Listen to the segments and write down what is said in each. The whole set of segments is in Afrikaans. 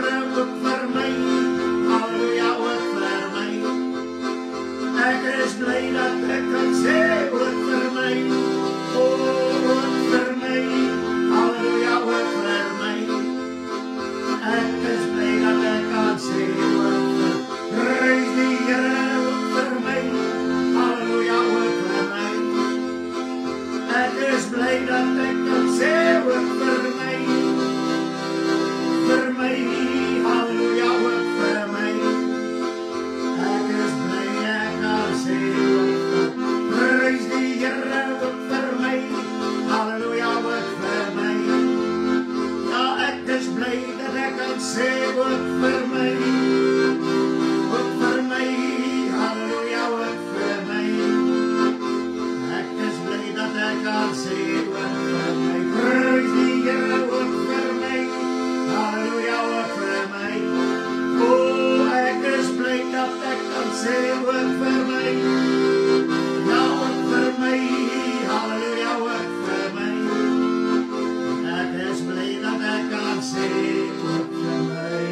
Here ook vir my, halleluja ook vir my. Ek is bly dat ek kan sê ook vir my, ook vir my, halleluja ook vir my. Ek is bly dat ek kan sê ook vir my, prys die Here ook vir my, halleluja ook vir my. Ek is bly dat ek kan sê ook vir my, halleluja ook vir my. Ek is bly ek kan sê ook vir my, prys die Here ook vir my, halleluja ook vir my. Ja, ek is bly dat ek kan sê ook vir my, halleluja ook vir my. Ek is bly dat ek kan sê ook vir my, prys die Here ook vir my, halleluja ook vir my. Oh, ek is bly dat ek kan sê ook vir my, ja ook vir my, halleluja ook vir my. Ek is bly dat ek kan sê ook vir my.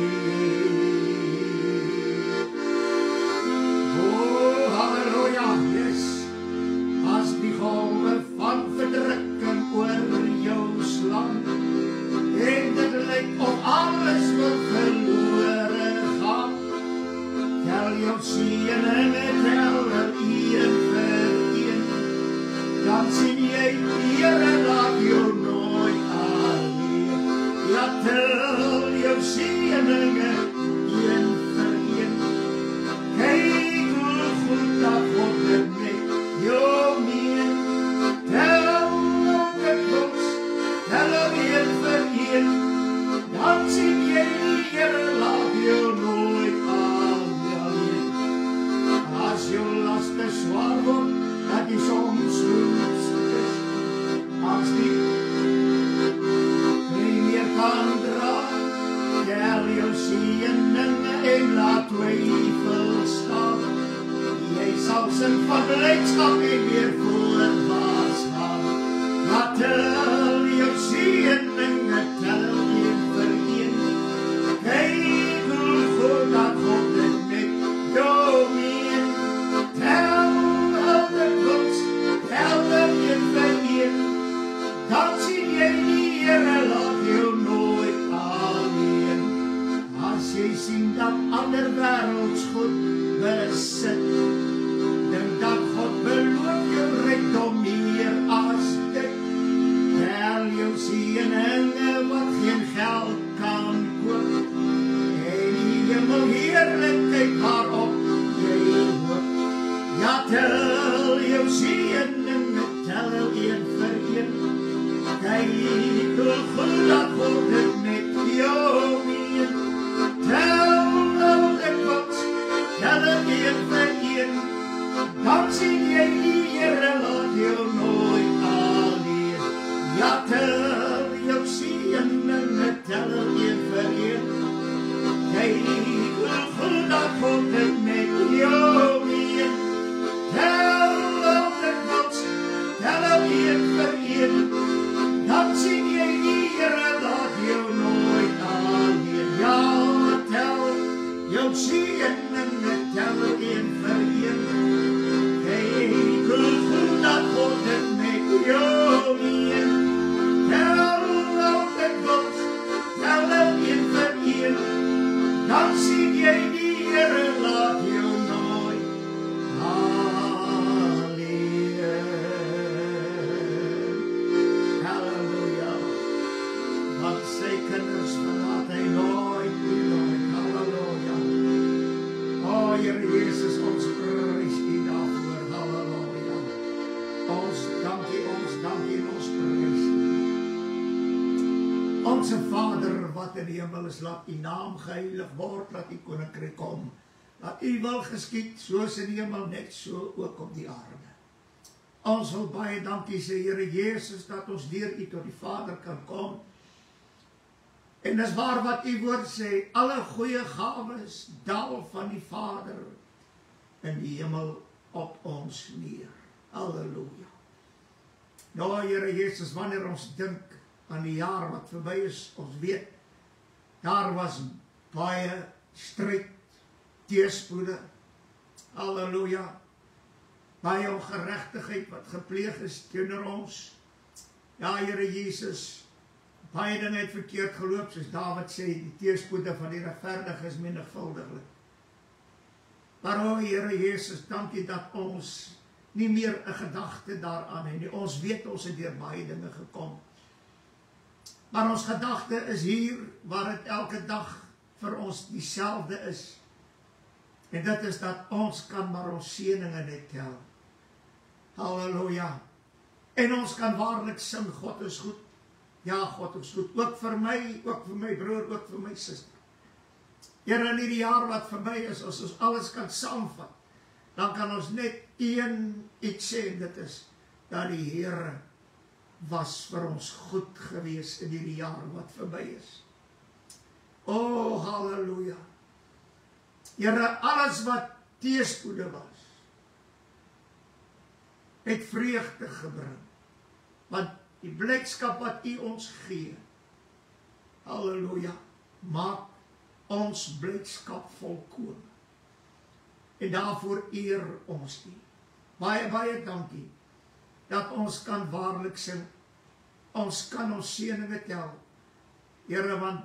Oh, halleluja, yes. As die golwe van verdrukking oor jou slaan, en dit lyk of alles wat verlore gaan, tel jou seëninge, tel een vir een, dan sien jy die Here laat jou nooit alleen. Ja, tel jou seëninge, een vir een. Kyk hoe goed dat God dit met jou meen. Tel elke koms, tel een vir een, dan sien jy die Here laat jou nooit alleen. As jou laste swaar word, dat jy soms roes is, as die nie meer kan dra, tel jou seëninge en laat twyfel staan. Jy sal sing van blydskap en weer voorwaarts gaan. Laat tel jou seëninge, tel een vir een. Kyk hoe goed dat God dit met jou meen. Tel elke koms, tel een vir een, dan sien jy die Here laat jou nooit alleen. As jy sien dat ander wêrelds goed besit, dink dat God beloof jou rykdom meer as dit. Tel jou seëninge wat geen geld kan koop, en die hemel heerlikheid waarop jy hoop. Ja, tel jou seëninge, tel een vir een. Kyk hoe goed dat God dit met jou meen. Tel elke koms, tel een vir een, dan sien jy die Here laat jou nooit alleen. Ja, tel jou seëninge, tel een vir een. Kyk hoe goed dat God dit met jou meen. Tel elke koms, tel een vir een, dan sien jy die Here laat jou nooit alleen. Ja, tel jou seëninge, tel een vir een. Kyk hoe goed dat God dit met jou meen. Tel elke koms, tel een vir een, dan sien jy die Here laat jou nooit alleen. Halleluja. Want sy kinders verlaat hy nooit, nooit. Halleluja. O, Here Jesus, ons prys U daarvoor. Halleluja. Ons dankie, ons prys U. Onse Vader wat in die hemel is, laat U naam geheilig word, laat U koninkryk kom. Laat U wil geskied, soos in die hemel, net so ook op die aarde. Ons wil baie dankie sê, Here Jesus, dat ons deur U tot die Vader kan kom. En dis waar wat U woord sê, alle goeie gawes daal van die Vader in die hemel op ons neer. Halleluja. Nou, Here Jesus, wanneer ons dink aan die jaar wat verby is, ons weet, daar was baie stryd, teëspoede, halleluja, baie ongeregtigheid wat gepleeg is teenoor ons. Ja, Here Jesus, baie dinge het verkeerd geloop, soos Dawid sê, die teëspoede van die regverdige is menigvuldiglik. Maar o Here Jesus, dankie dat ons nie meer 'n gedagte daaraan het nie. Ons weet ons het deur baie dinge gekom. Maar ons gedagte is hier, waar dit elke dag vir ons dieselfde is. En dit is dat ons kan maar ons seëninge net tel. Halleluja. En ons kan waarlik sing, God is goed. Ja, God is goed. Ook vir my broer, ook vir my suster. Here, in hierdie jaar wat verby is, as ons alles kan saamvat, dan kan ons net iets sê, en dit is, dat die Here was vir ons goed gewees in hierdie jaar wat verby is. O, halleluja. Here, alles wat teëspoede was, het vreugde gebring. Want die blydskap wat U ons gee, halleluja, maak ons blydskap volkome. En daarvoor eer ons U. Baie, baie dankie, dat ons kan waarlik sing, ons kan ons seëninge tel. Here, want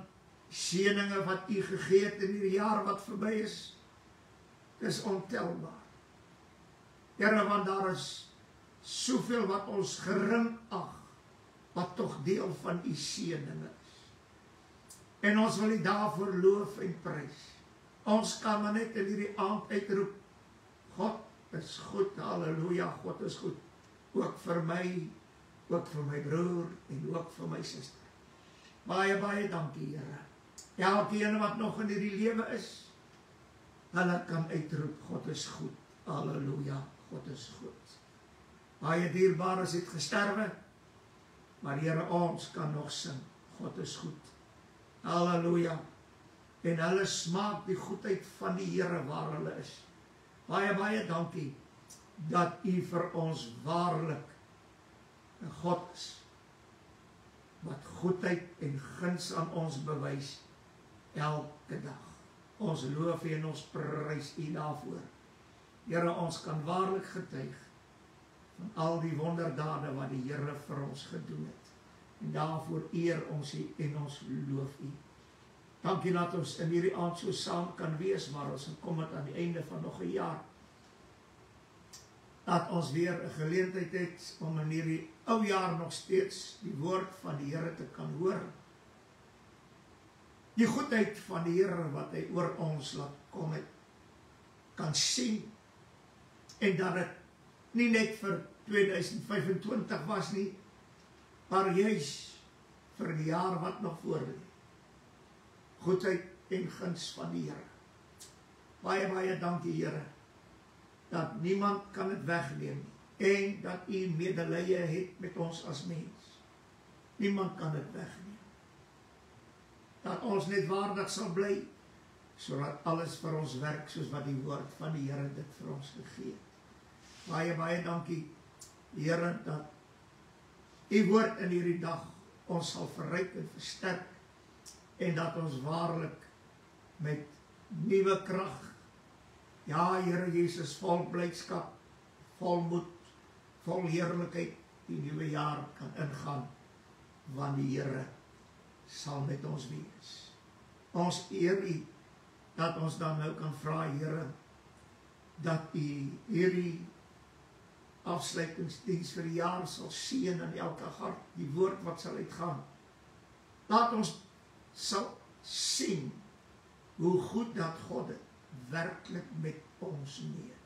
seëninge wat U gegee het in hierdie jaar wat verby is, is ontelbaar. Here, want daar is soveel wat ons gering ag, wat tog deel van U seëninge is. En ons wil U daarvoor loof en prys. Ons kan maar net in hierdie aand uitroep, God is goed, halleluja, God is goed. Ook vir my broer en ook vir my suster. Baie, baie dankie, Here. Elkeen wat nog in hierdie lewe is, hulle kan uitroep, God is goed, halleluja, God is goed. Baie dierbares het gesterwe, maar Here, ons kan nog sing, God is goed, halleluja. En hulle smaak die goedheid van die Here waar hulle is. Baie, baie dankie, dat U vir ons waarlik 'n God is, wat goedheid en guns aan ons bewys, elke dag. Ons loof U en ons prys U daarvoor. Here, ons kan waarlik getuig van al die wonderdade wat die Here vir ons gedoen het. En daarvoor eer ons U en ons loof U. Dankie dat ons in hierdie aand so saam kan wees, maar ons kom het aan die einde van nog 'n jaar. Dat ons weer 'n geleentheid het om in hierdie ou jaar nog steeds die woord van die Here te kan hoor. Die goedheid van die Here wat Hy oor ons laat kom het, kan sien. En dat dit nie net vir 2025 was nie, maar juis vir die jaar wat nog voor lê. Goedheid en guns van die Here. Baie, baie dankie, Here, dat niemand kan dit wegneem nie, en dat U medelee het met ons as mens. Niemand kan dit wegneem. Dat ons net waardig sal bly, sodat alles vir ons werk, soos wat die woord van die Here dit vir ons gegee het. Baie, baie dankie, Here, dat U woord in hierdie dag ons sal verryk en versterk, en dat ons waarlik met nuwe krag, ja, Here Jesus, vol blydskap, vol moed, vol heerlikheid, die nuwe jaar kan ingaan, want die Here sal met ons wees. Ons eer U, dat ons dan nou kan vra, Here, dat U hierdie afsluitingsdiens vir die jaar sal seën in elke hart, die woord wat sal uitgaan. Laat ons sal sien hoe goed dat God het werklik met ons meen.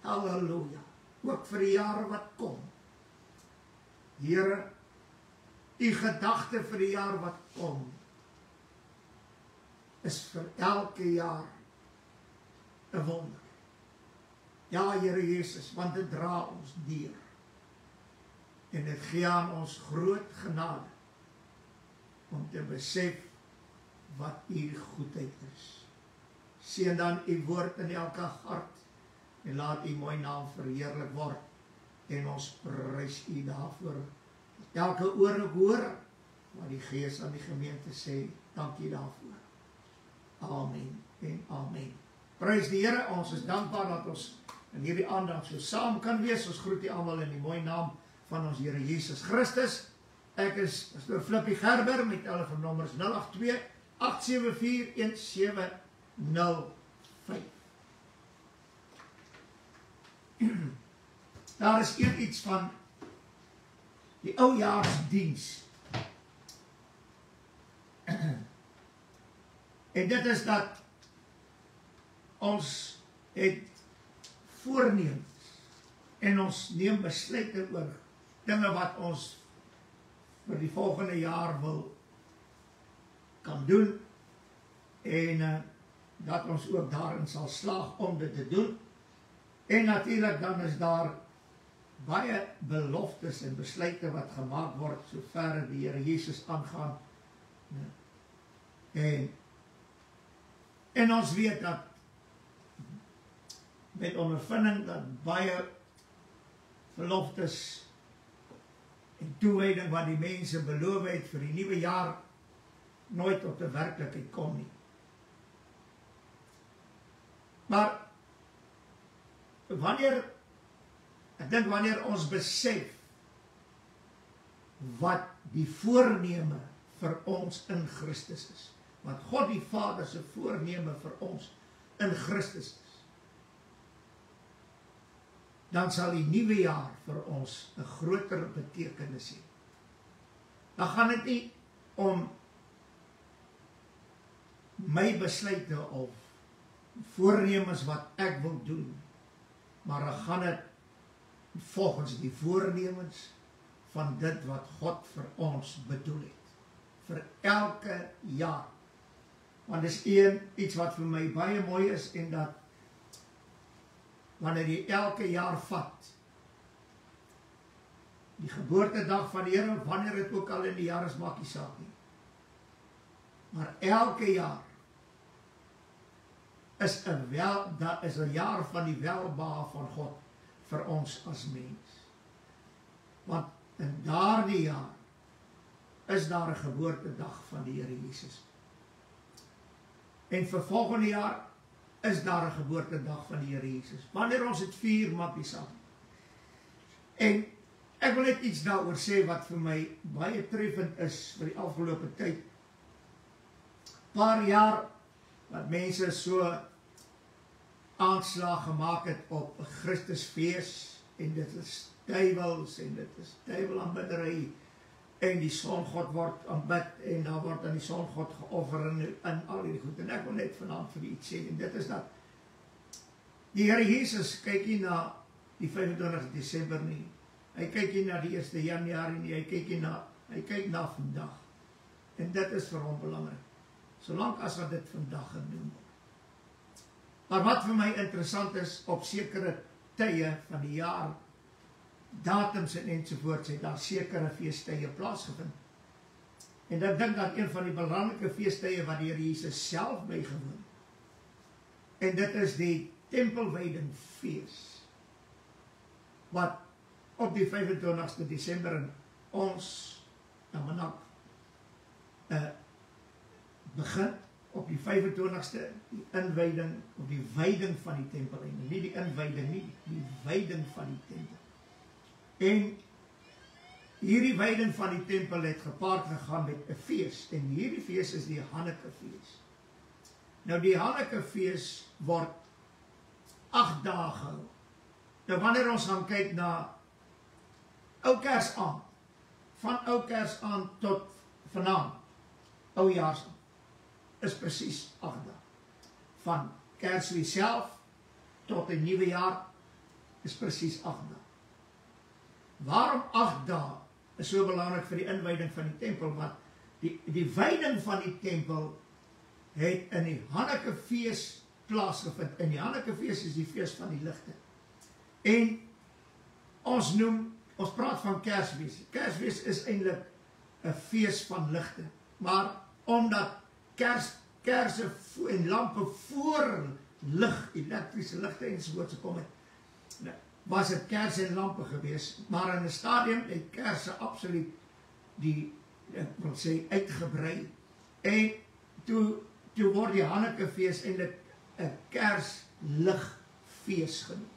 Halleluja. Ook vir die jare wat kom. Here, U gedagte vir die jaar wat kom, is vir elke jaar 'n wonder. Ja, Here Jesus, want dit dra ons deur. En dit gee aan ons groot genade, om te besef wat U goedheid is. Seën dan U woord in elke hart, en laat U mooi naam verheerlik word, en ons prys U daarvoor. Elke oor hoor, wat die Gees aan die gemeente sê, dankie daarvoor. Amen. Prys die Here, ons is dankbaar dat ons in hierdie aand so saam kan wees. Ons groet u almal in die mooi naam van ons Here Jesus Christus. Ek is Pastor Flippie Gerber met telefoonnommers 082 874 1705. Daar is iets van die oujaarsdiens. En dit is dat ons het voornemens en ons neem besluite oor dinge wat ons vir die volgende jaar wil kan doen en dat ons ook daarin sal slaag om dit te doen. En natuurlijk dan is daar baie beloftes en besluite wat gemaakt word sover die Here Jesus aangaan. En ons weet dat met ondervinding dat baie beloftes en toewyding wat die mense beloof het vir die nuwe jaar nooit tot die werklikheid kom nie. Maar wanneer ons besef wat die voorneme vir ons in Christus is, wat God die Vader se voorneme vir ons in Christus is, dan sal die nuwe jaar vir ons 'n groter betekenis hê. Dan gaan dit nie om my besluite of voornemens wat ek wil doen, maar dan gaan dit volgens die voornemens van dit wat God vir ons bedoel het, vir elke jaar. Want dis iets wat vir my baie mooi is, en dat wanneer jy elke jaar vat, die geboortedag van die Here, wanneer het ook al in die jaar is, maak nie saak nie. Maar elke jaar is 'n jaar van die welbehae van God vir ons as mens. Want in daardie jaar is daar 'n geboortedag van die Here Jesus. En vir volgende jaar is daar 'n geboortedag van die Here Jesus. Wanneer ons het vier, maak nie saak. En ek wil net iets daaroor sê wat vir my baie treffend is vir die afgelope tyd. Paar jaar wat mense so aanslag gemaak het op 'n Christusfees, en dit is duiwels, en dit is duiwelaanbiddery, en die songod word aanbid, en daar word aan die songod geoffer in al die goed. En ek wil net vanaand vir iets sê, en dit is dat die Here Jesus kyk nie na die 25 Desember nie, hy kyk nie na die 1 Januarie nie, hy kyk na vandag, en dit is vir hom belangrik, solank as wat dit vandag genoem word. Maar wat vir my interessant is, op sekere tye van die jaar, datums en ensovoorts, het daar sekere feestye plaasgevind. En ek dink dat een van die belangrike feestye wat die Here Jesus self bygewoon, en dit is die Tempelwydingfees, wat op die 25 Desember in ons Namanak begin, op die 25ste, die inwyding, of die wyding van die tempel, en nie die inwyding nie, die wyding van die tempel. En hierdie wyding van die tempel het gepaard gegaan met 'n fees, en hierdie fees is die Hannekefees. Nou die Hannekefees word 8 dae gehou. Nou wanneer ons gaan kyk na Ou Kersaand, van Ou Kersaand tot vanaand, Oujaarsdag, is presies 8 dae. Van Kersfees self tot die nuwe jaar is presies 8 dae. Waarom 8 dae is so belangrik vir die inwyding van die tempel? Want die wyding van die tempel het in die Hannekefees plaasgevind. En die Hannekefees is die fees van die ligte. En ons praat van Kersfees. Kersfees is eintlik 'n fees van ligte. Maar omdat kerse en lampe voor lig, elektriese ligte ensovoorts gekom het, was het kerse en lampe gewees, maar in 'n stadium het kerse absoluut ek wil sê, uitgebrei. En toe word die Hannekefees eintlik 'n Kersligfees genoem.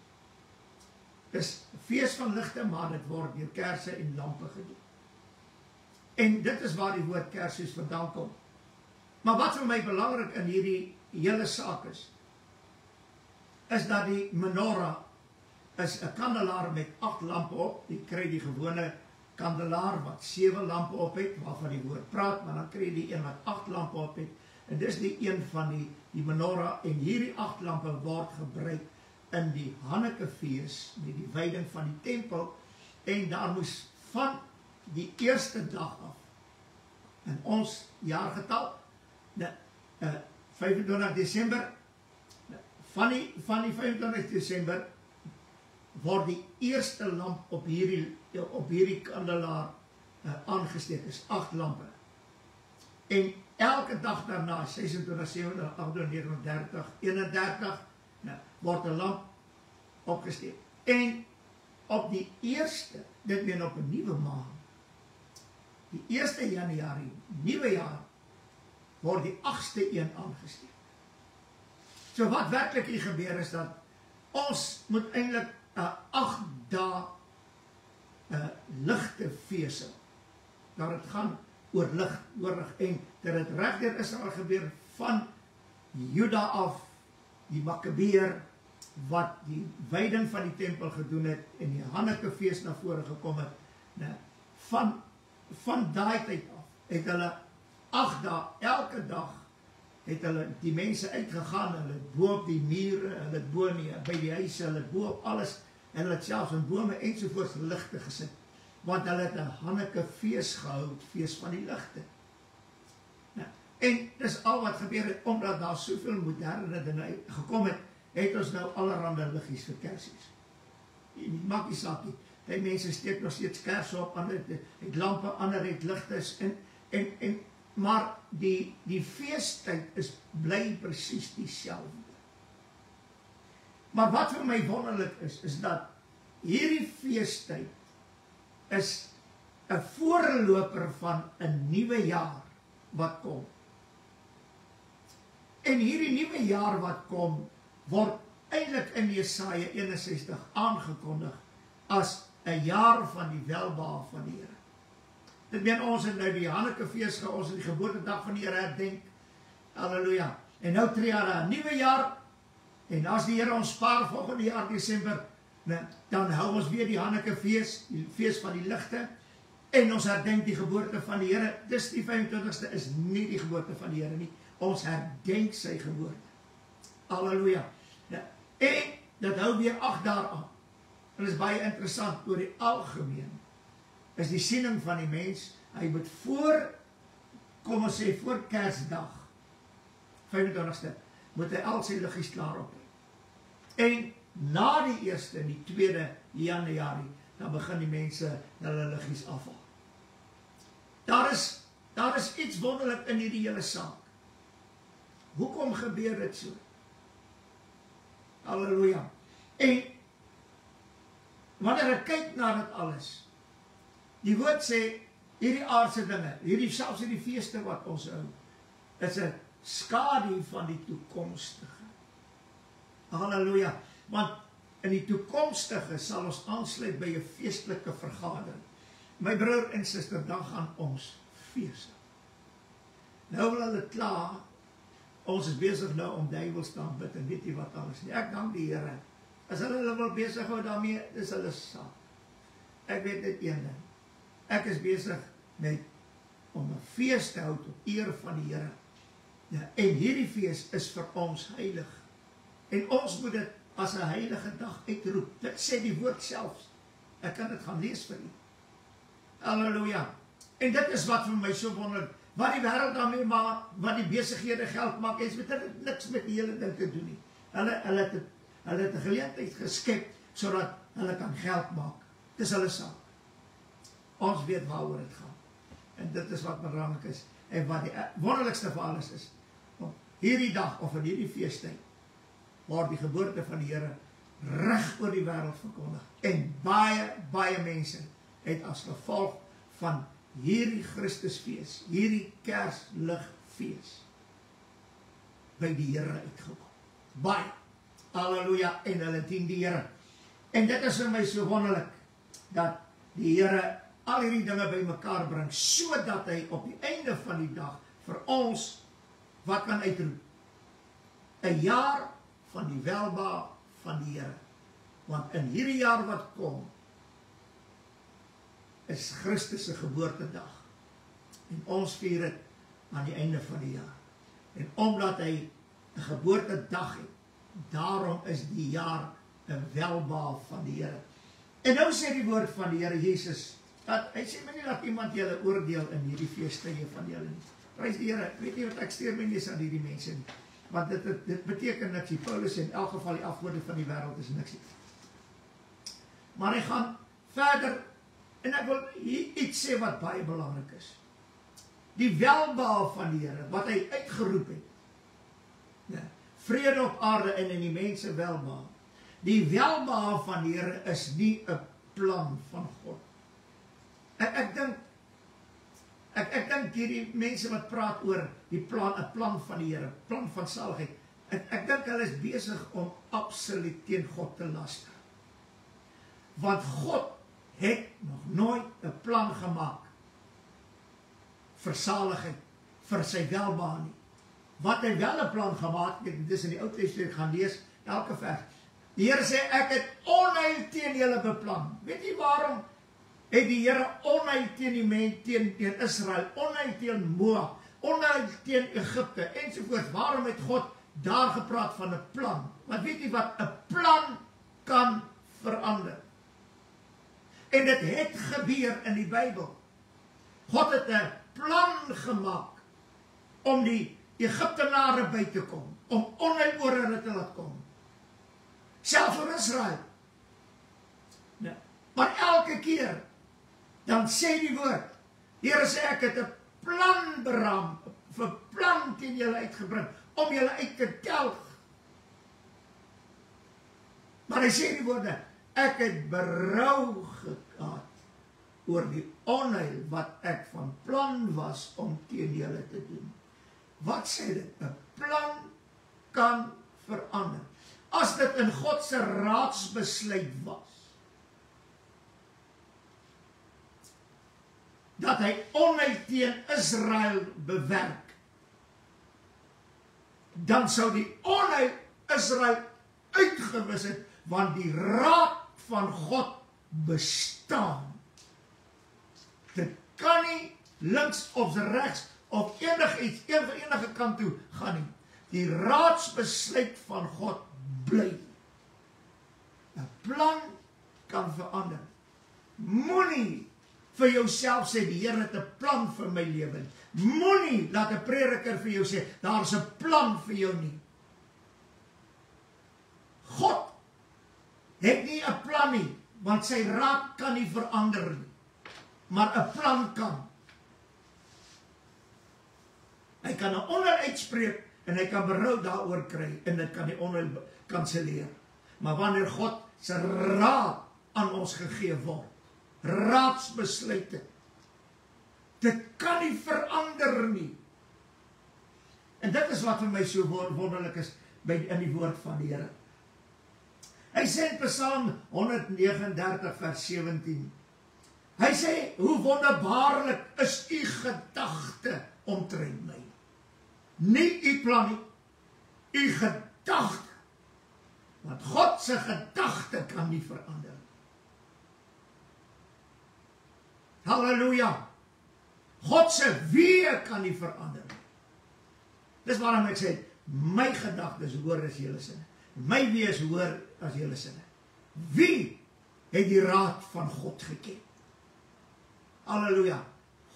Dis 'n fees van ligte, maar dit word deur kersse en lampe gedoen. En dit is waar die woord Kersfees vandaan kom. Maar wat vir my belangrik in hierdie hele saak is dat die menorah is 'n kandelaar met 8 lampe op. Jy kry die gewone kandelaar wat 7 lampe op het, waarvan die woord praat, maar dan kry jy die een wat 8 lampe op het. En dis die een van die menorah, en hierdie 8 lampe word gebruik in die Hannekefees, met die wyding van die tempel, en daar moes van die eerste dag af, in ons jaargetal, 25 Desember, van die 25 Desember, word die eerste lamp op hierdie kandelaar aangesteek, is 8 lampe. En elke dag daarna, 26, 27, 28, 39, 31, word 'n lamp opgesteek. En op die eerste, dit meen op 'n nuwe maand, die 1 Januarie, nuwe jaar, word die 8ste een aangesteek. So wat werklik hier gebeur is dat ons moet eintlik 8 dae ligte fees hou. Dat het gaan oor lig, en dat het reg deur Israel gebeur, van Juda af, die Makkabeer, wat die wyding van die tempel gedoen het, en die Hannekefees na vore gekom het, van daai tyd af, het hulle 8 dae, elke dag, het hulle die mense uitgegaan, hulle het bo op die mure, hulle het bo by die huise, hulle het bo op alles, en hulle het selfs in bome ensovoorts ligte gesit, want hulle het 'n Hannekefees gehou, fees van die ligte. En dis al wat gebeur het, omdat daar soveel moderne dinge gekom het, het ons nou allerhande liggies vir Kersies. Die maak nie saak nie. Die mense steek nog steeds kersse op, ander het lampe, ander het ligtes, maar die feestyd bly presies dieselfde. Maar wat vir my wonderlik is dat hierdie feestyd is 'n voorloper van 'n nuwe jaar wat kom. En hierdie nuwe jaar wat kom, word eintlik in Jesaja 61 aangekondig as 'n jaar van die welbehae van die Here. Dit meen ons het nou die Hannekefees gehou, ons het die geboortedag van die Here herdenk. Halleluja. En nou tree daar 'n nuwe jaar, en as die Here ons spaar volgende jaar Desember, dan hou ons weer die Hannekefees, die fees van die ligte, en ons herdenk die geboorte van die Here. Dis die 25ste is nie die geboorte van die Here nie. Ons herdenk sy geboorte. Halleluja. En dit hou weer 8 dae aan. En dit is baie interessant, oor die algemeen is die siening van die mens, hy moet kom ons sê, voor Kersdag, 25ste, moet hy al sy liggies klaar op hê. En na die 1ste, die 2 Januarie, dan begin die mense hulle liggies afhaal. Daar is iets wonderlik in hierdie hele saak. Hoekom gebeur dit so? Halleluja. En wanneer ek kyk na dit alles, die woord sê, hierdie aardse dinge, selfs hierdie feeste wat ons hou, is 'n skadu van die toekomstige. Halleluja. Want in die toekomstige sal ons aansluit by 'n feestelike vergadering. My broer en suster, dan gaan ons fees. Nou wil hulle kla, ons is besig nou om duiwels te aanbid en weet jy wat alles nie. Ek dank die Here. As hulle wil besig hou daarmee, dis hulle saak. Ek weet net een ding. Ek is besig met om 'n fees te hou tot eer van die Here. En hierdie fees is vir ons heilig. En ons moet dit as 'n heilige dag uitroep. Dit sê die woord selfs. Ek kan dit gaan lees vir u. Halleluja. En dit is wat vir my so wonderlik, wat die wêreld daarmee maak, wat die besighede geld maak, en dit het niks met die hele ding te doen nie. Hulle het 'n geleentheid geskep, sodat hulle kan geld maak. Dis hulle saak. Ons weet waaroor dit gaan. En dit is wat belangrik is. En wat die wonderlikste van alles is, op hierdie dag, of in hierdie feestyd, waar die geboorte van die Here reg oor die wêreld verkondig. En baie mense het as gevolg van hierdie Christusfees, hierdie Kersligfees, by die Here uitgekom. baie. Halleluja, en hulle dien die Here. En dit is vir my so wonderlik, dat die Here al hierdie dinge by mekaar bring, sodat hy op die einde van die dag, vir ons, wat kan uitroep? 'n jaar van die welbehae van die Here. Want in hierdie jaar wat kom, is Christus se geboortedag. En ons vier dit aan die einde van die jaar. En omdat hy 'n geboortedag het, daarom is die jaar 'n welbehae van die Here. En nou sê die woord van die Here Jesus, dat hy sê my nie dat iemand julle oordeel in hierdie feestydde van julle nie. Prys die Here, weet nie wat ek steur my nie aan hierdie mense nie. Want dit beteken niks. Die Paulus sê in elk geval die afgode van die wêreld is niks. Maar hy gaan verder, en ek wil hier iets sê wat baie belangrik is. Die welbehae van die Here, wat hy uitgeroep het. Ja, vrede op aarde en in die mense welbehae. Die welbehae van die Here is nie 'n plan van God. Ek dink hierdie mense wat praat oor die plan, 'n plan van die Here, plan van saligheid. Ek dink hulle is besig om absoluut teen God te laster. Want God het nog nooit 'n plan gemaak vir saligheid, vir sy welbehae nie. Wat hy wel 'n plan gemaak het, dis in die Ou Testament gaan lees, elke vers. Die Here sê, ek het onheil teen julle beplan. Weet jy waarom het die Here onheil teen die mens, teen Israel, onheil teen Moab, onheil teen Egipte, ensovoorts? Waarom het God daar gepraat van 'n plan? Want weet jy wat, 'n plan kan verander. En dit het gebeur in die Bybel. God het 'n plan gemaak om die Egiptenare by te kom, om onheil oor hulle te laat kom. Selfs vir Israel. Nee. Maar elke keer, dan sê die woord, Here sê, ek het 'n plan beraam, 'n plan teen julle uitgebring, om julle uit te telg. Maar hy sê die woorde, ek het berou gehad oor die onheil wat ek van plan was om teen julle te doen. Wat sê dit? 'n plan kan verander. As dit in God se raadsbesluit was, dat hy onheil teen Israel bewerk, dan sou die onheil Israel uitgewis het, want die raad van God bestaan. Dit kan nie links of regs of enigiets, enige kant toe gaan nie. Die raadsbesluit van God bly. 'n plan kan verander. Moenie vir jouself sê, die Here het 'n plan vir my lewe. Moenie laat 'n prediker vir jou sê, daar's 'n plan vir jou nie. God het nie 'n plan nie, want sy raad kan nie verander nie. Maar 'n plan kan. Hy kan 'n onheil uitspreek en hy kan berou daaroor kry en dit kan die onheil kanselleer. Maar wanneer God se raad aan ons gegee word, raadsbesluite, dit kan nie verander nie. En dit is wat vir my so wonderlik is in die woord van die Here. Hy sê in Psalm 139 vers 17, hy sê, hoe wonderbaarlik is u gedagte omtrent my. Nie u plan nie, u gedagte. Want God se gedagte kan nie verander. Halleluja. God se weë kan nie verander. Dis waarom ek sê, my gedagtes hoor as julle sinne. My weë is hoor as julle sinne. Wie het die raad van God geken? Halleluja.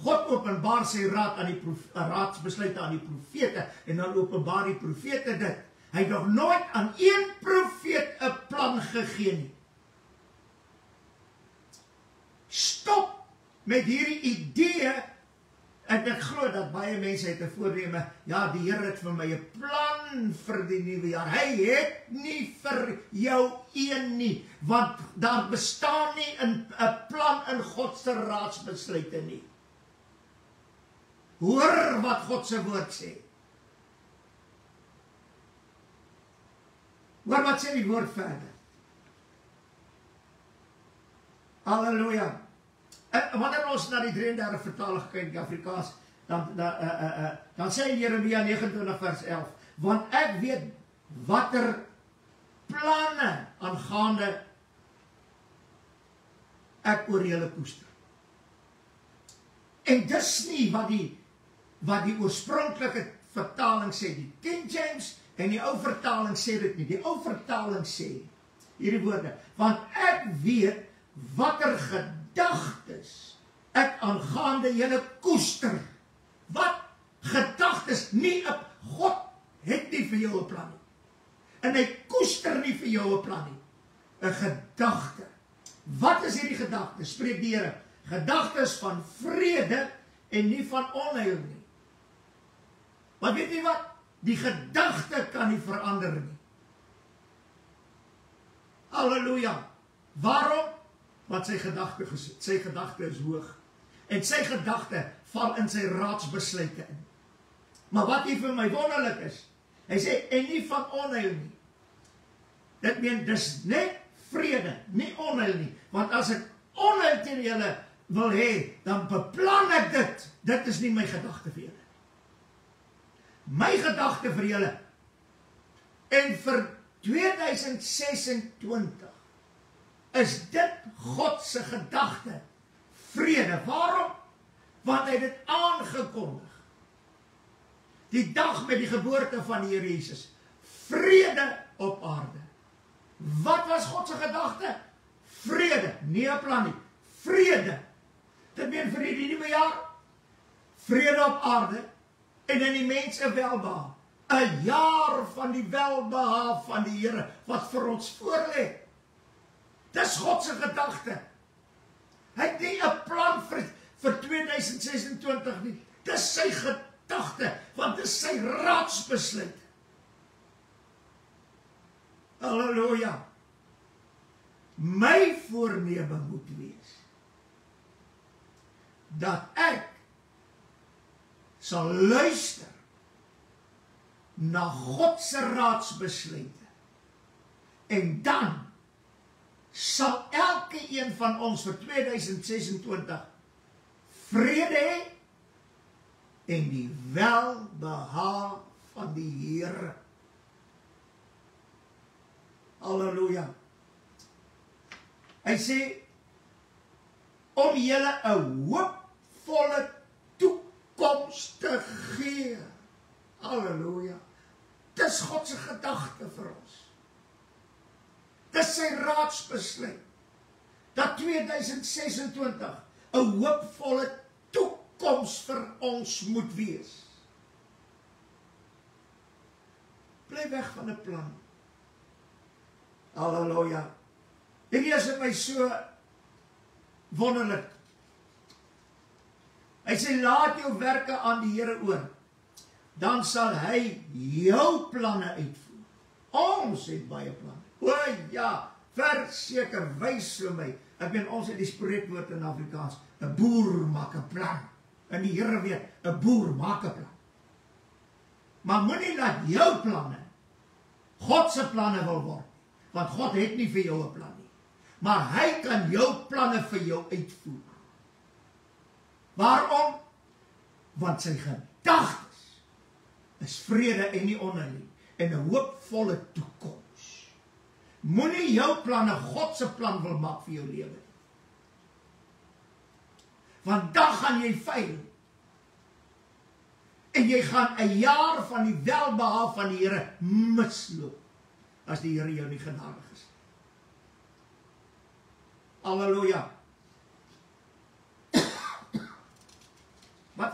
God openbaar sy raad aan die raadsbesluite aan die profete, en dan openbaar die profete dit. Hy het nog nooit aan een profeet 'n plan gegee nie. Stop met hierdie idee, en ek glo dat baie mense het 'n voorneme, ja, die Here het vir my 'n plan vir die nuwe jaar. Hy het nie vir jou een nie, want daar bestaan nie 'n plan in God se raadsbesluite nie. Hoor wat God se woord sê. Hoor wat sê die woord verder. Halleluja. Wanneer ons na die 33 vertaling kyk, die Afrikaans, dan sê Jeremia 29 vers 11, want ek weet watter planne aangaande ek oor julle koester. En dis nie wat die oorspronklike vertaling sê, die King James en die ou vertaling sê dit nie. Die ou vertaling sê hierdie woorde, want ek weet watter gedagtes ek aangaande julle koester. Wat gedagtes, nie op God het nie vir jou 'n plan nie. En hy koester nie vir jou 'n plan nie. 'n gedagte. Wat is hierdie gedagte? Spreek die Here. Gedagtes van vrede en nie van onheil nie. Maar weet jy wat? Die gedagte kan nie verander nie. Halleluja. Waarom? Want sy gedagte is hoog. En sy gedagte val in sy raadsbesluite in. Maar wat hier vir my wonderlik is, hy sê, en nie van onheil nie. Dit meen, dis net vrede, nie onheil nie. Want as ek onheil teen julle wil hê, dan beplan ek dit. Dit is nie my gedagte vir julle. My gedagte vir julle, en vir 2026, is dit God se gedagte, vrede. Waarom? Want hy het dit aangekondig. Die dag met die geboorte van die Here Jesus. Vrede op aarde. Wat was God se gedagte? Vrede, nie 'n plan nie. Vrede. Dit meen vir die nuwe jaar. Vrede op aarde en in die mense welbehae. 'n jaar van die welbehae van die Here wat vir ons voorlê. Dis God se gedagte. Hy het nie 'n plan vir 2026 nie. Dis sy gedagte, want dis sy raadsbesluit. Halleluja. My voorneme moet wees dat ek sal luister na God se raadsbesluite. En dan sal elke een van ons vir 2026 vrede hê en die welbehae van die Here. Halleluja. Hy sê, om julle 'n hoopvolle toekoms te gee. Halleluja. Dis God se gedagte vir ons. Dis sy raadsbesluit, dat 2026 'n hoopvolle toekoms vir ons moet wees. Bly weg van 'n plan. Halleluja. Dit is vir my so wonderlik. Hy sê, laat jou werke aan die Here oor, dan sal hy jou planne uitvoer. Ons het baie planne. O ja, verseker, wys vir my. Ek meen, ons het die spreekwoord in Afrikaans, 'n boer maak 'n plan. En die Here weet, 'n boer maak 'n plan. Maar moenie laat jou planne God se planne wil word. Want God het nie vir jou 'n plan nie. Maar hy kan jou planne vir jou uitvoer. Waarom? Want sy gedagtes is vrede en nie onheil nie. En 'n hoopvolle toekoms. Moenie jou planne God se plan wil maak vir jou lewe. Want dan gaan jy faal. En jy gaan 'n jaar van die welbehae van die Here misloop. As die Here jou nie genadig is. Halleluja. Wat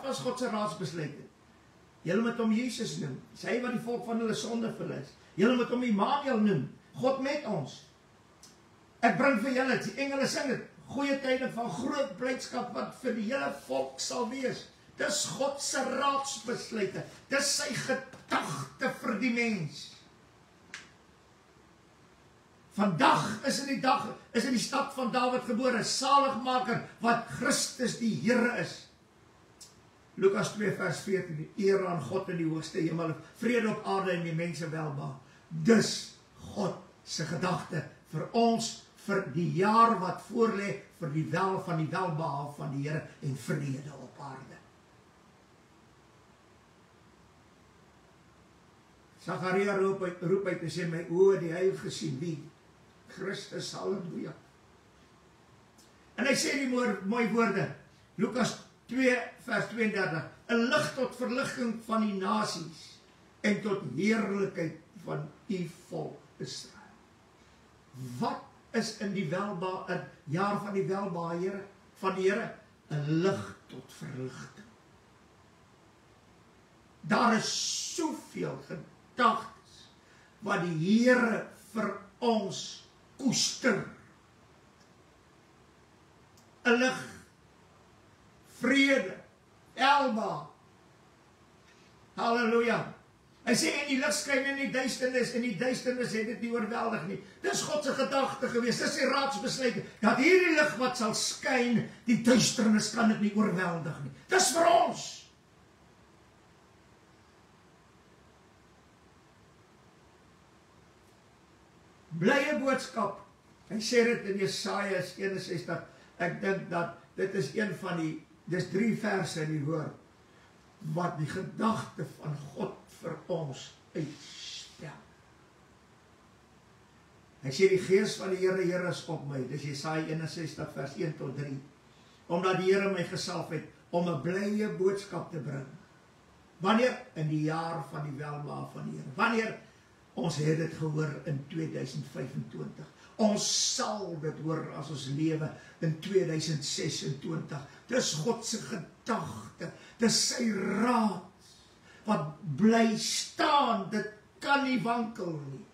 was God se raadsbesluit? Julle moet hom Jesus noem. Sy wat die volk van hulle sonde verlos. Julle moet hom Immanuel noem. God met ons. Ek bring vir julle, die engele sing dit, goeie tye van groot blydskap wat vir die hele volk sal wees. Dis God se raadsbesluite. Dis sy gedagte vir die mens. Vandag is in die stad van Dawid gebore, saligmaker wat Christus die Here is. Lukas 2 vers 14, eer aan God in die hoogste hemel, vrede op aarde en die mense welbehae. dis God se gedagte vir ons, vir die jaar wat voorlê, vir die welbehae van die Here en vrede op aarde. Sagaria roep uit en sê, my oë die heilige gesien, wie? Christus, halleluja. En hy sê die mooi woorde, Lukas 2 vers 32, 'n lig tot verligting van die nasies en tot heerlikheid van u volk Israel. Wat is in die jaar van die welbehae van die Here? 'n lig tot verligting. Daar is soveel gedagtes wat die Here vir ons koester. 'n lig, vrede, welbehae. Halleluja. Hy sê, en die lig skyn in die duisternis, en die duisternis het dit nie oorweldig nie. Dis God se gedagte gewees, dis die raadsbesluit, dat hierdie lig wat sal skyn, die duisternis kan dit nie oorweldig nie. Dis vir ons. Blye boodskap. Hy sê dit in Jesaja 61, ek dink dat dit is een van die, dis 3 verse in die woord, wat die gedagte van God vir ons uitspel. Hy sê die gees van die Here is op my, dis Jesaja 61 vers 1 tot 3, omdat die Here my gesalf het, om 'n blye boodskap te bring. Wanneer? In die jaar van die welbehae van die Here. Wanneer? Ons het dit gehoor in 2025. Ons sal dit hoor as ons lewe in 2026. Dis God se gedagte, dis sy raad, wat bly staan, dit kan nie wankel nie.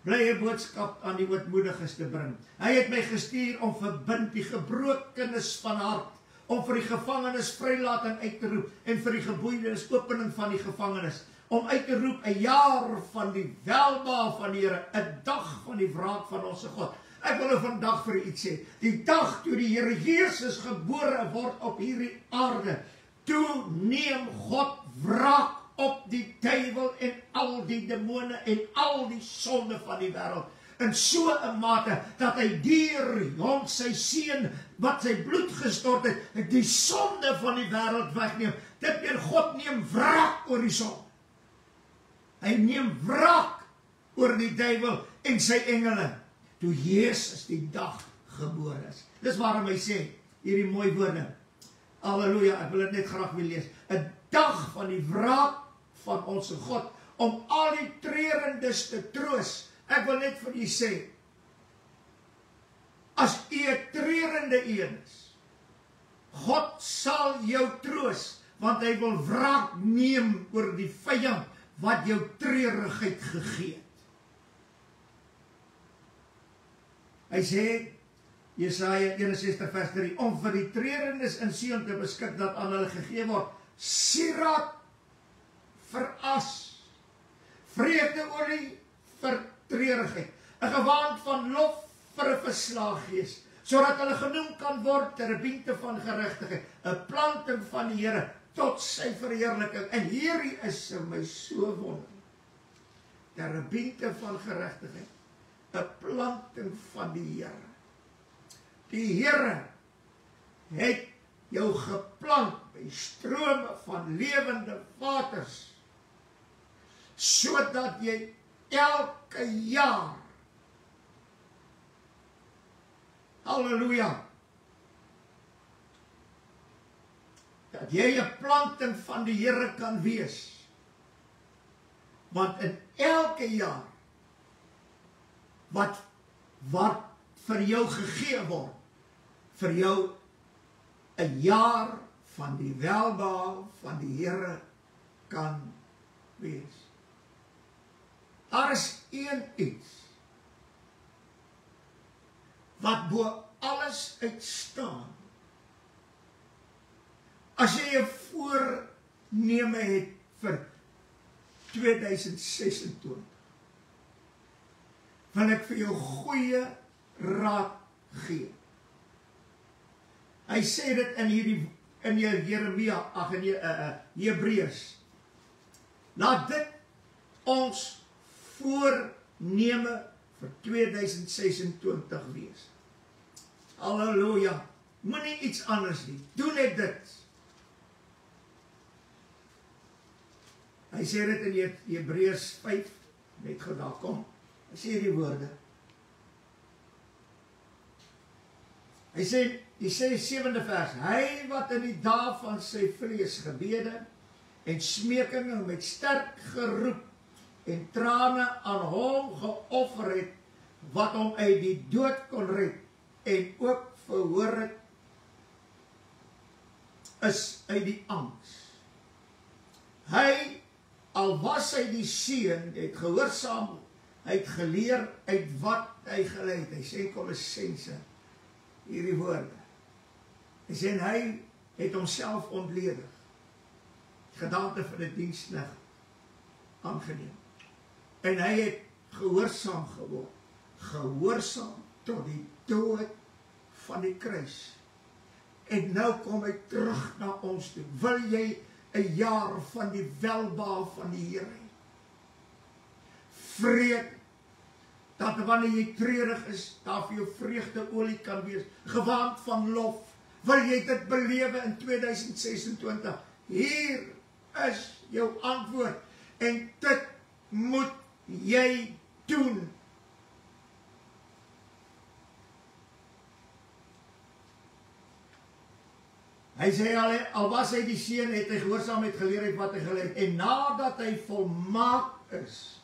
Blye boodskap aan die ootmoediges te bring. Hy het my gestuur om verbind die gebrokenes van hart, om vir die gevangenes vrylating uit te roep, en vir die geboeides opening van die gevangenes, om uit te roep 'n jaar van die welbehae van die Here, 'n dag van die wraak van ons God. Ek wil vandag vir u iets sê, die dag toe die Here Jesus gebore word op hierdie aarde, toe neem God wraak op die duiwel en al die demone en al die sonde van die wêreld, in so 'n mate, dat hy deur hom sy seun, wat sy bloed gestort het, die sonde van die wêreld wegneem. Dit weer God neem wraak oor die sonde. Hy neem wraak oor die duiwel en sy engele, toe Jesus die dag gebore is. Dis waarom hy sê, hierdie mooi woorde, halleluja, ek wil dit net graag wil lees, 'n dag van die wraak van ons God, om al die treurendes te troos. Ek wil net vir u sê, as u 'n treurende een is, God sal jou troos, want hy wil wraak neem oor die vyand, wat jou treurigheid gegee het. Hy sê, Jesaja 61 vers 3, om vir die treurendes in Sion te beskik, dat aan hulle gegee word, sieraad vir as, vreugdeolie vir treurigheid, 'n gewand van lof vir 'n verslae gees, sodat hulle genoem kan word terebinte van geregtigheid, 'n planting van die Here, tot sy verheerliking. En hierdie is my so wonderlik. Terebinte van geregtigheid, 'n planting van die Here. Die Here het jou geplant by strome van lewende waters, sodat jy elke jaar, halleluja, dat jy 'n planting van die Here kan wees. Want in elke jaar wat vir jou gegee word, vir jou 'n jaar van die welbehae van die Here kan wees. Daar is een iets wat bo alles uitstaan. As jy 'n voorneme het vir 2026, wil ek vir jou goeie raad gee. Hy sê dit in Jeremia, in Hebreërs. Laat dit ons voorneme vir 2026 wees. Halleluja, moenie iets anders nie, doen net dit. Hy sê dit in Hebreërs 5, net gou daar kom, hy sê die woorde. Hy sê, die 7de vers, hy wat in die dae van sy vlees gebede en smekinge met sterk geroep en trane aan hom geoffer het, wat hom uit die dood kon red en ook verhoor het, is uit die angs. Hy, al was hy die seun, het gehoorsaam, hy het geleer uit wat hy geleid. Hy sê Kolossense, hierdie woorde. Hy sê, hy het homself ontledig, gedaante van die dienskneg aangeneem. En hy het gehoorsaam geword, gehoorsaam tot die dood van die kruis. En nou kom hy terug na ons toe. Wil jy 'n jaar van die welbehae van die Here? Vrede, dat wanneer jy treurig is, daar vir jou vreugdeolie kan wees, gewaand van lof. Wil jy dit belewe in 2026? Hier is jou antwoord, en dit moet jy doen. Hy sê, al was hy die seun, het hy gehoorsaamheid geleer het wat hy geleer het, en nadat hy volmaak is,